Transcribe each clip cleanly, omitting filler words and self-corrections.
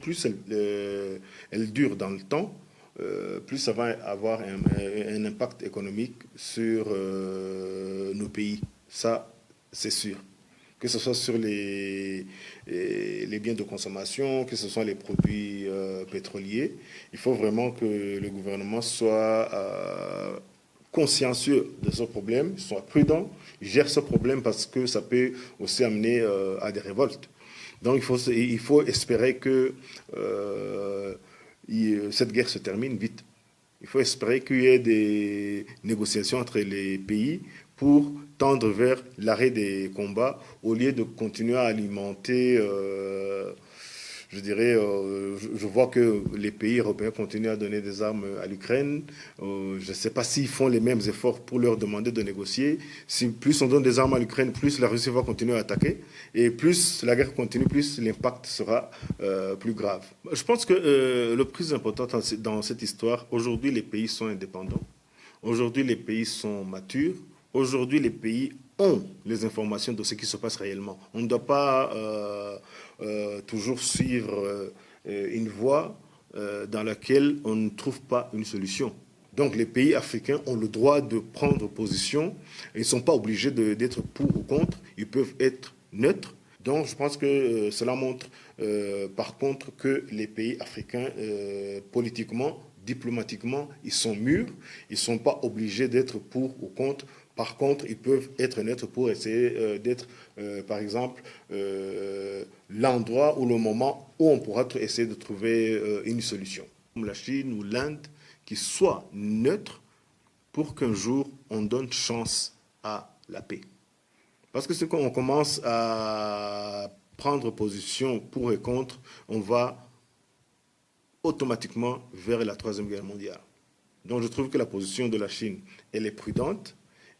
plus elle dure dans le temps, plus ça va avoir un impact économique sur nos pays. Ça, c'est sûr. Que ce soit sur les biens de consommation, que ce soit les produits pétroliers, il faut vraiment que le gouvernement soit consciencieux de ce problème, soit prudent, gère ce problème parce que ça peut aussi amener à des révoltes. Donc il faut espérer que cette guerre se termine vite. Il faut espérer qu'il y ait des négociations entre les pays pour tendre vers l'arrêt des combats au lieu de continuer à alimenter, je dirais, je vois que les pays européens continuent à donner des armes à l'Ukraine. Je ne sais pas s'ils font les mêmes efforts pour leur demander de négocier. Si plus on donne des armes à l'Ukraine, plus la Russie va continuer à attaquer. Et plus la guerre continue, plus l'impact sera plus grave. Je pense que le plus important dans cette histoire, aujourd'hui les pays sont indépendants. Aujourd'hui les pays sont matures. Aujourd'hui les pays ont les informations de ce qui se passe réellement. On ne doit pas toujours suivre une voie dans laquelle on ne trouve pas une solution. Donc les pays africains ont le droit de prendre position. Ils ne sont pas obligés d'être pour ou contre. Ils peuvent être neutres. Donc je pense que cela montre par contre que les pays africains, politiquement, diplomatiquement, ils sont mûrs. Ils ne sont pas obligés d'être pour ou contre. Par contre, ils peuvent être neutres pour essayer d'être, par exemple, l'endroit ou le moment où on pourra essayer de trouver une solution. Comme la Chine ou l'Inde, qui soient neutres pour qu'un jour on donne chance à la paix. Parce que quand on commence à prendre position pour et contre, on va automatiquement vers la Troisième Guerre mondiale. Donc je trouve que la position de la Chine, elle est prudente.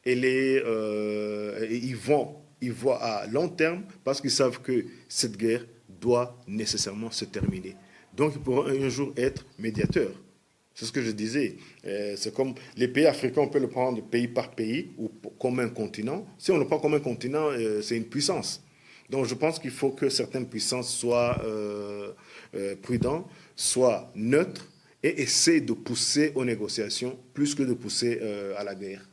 Ils voient à long terme parce qu'ils savent que cette guerre doit nécessairement se terminer. Donc ils pourront un jour être médiateurs. C'est ce que je disais. C'est comme les pays africains, on peut le prendre pays par pays ou comme un continent. Si on le prend comme un continent, c'est une puissance. Donc je pense qu'il faut que certaines puissances soient prudentes, soient neutres et essaient de pousser aux négociations plus que de pousser à la guerre.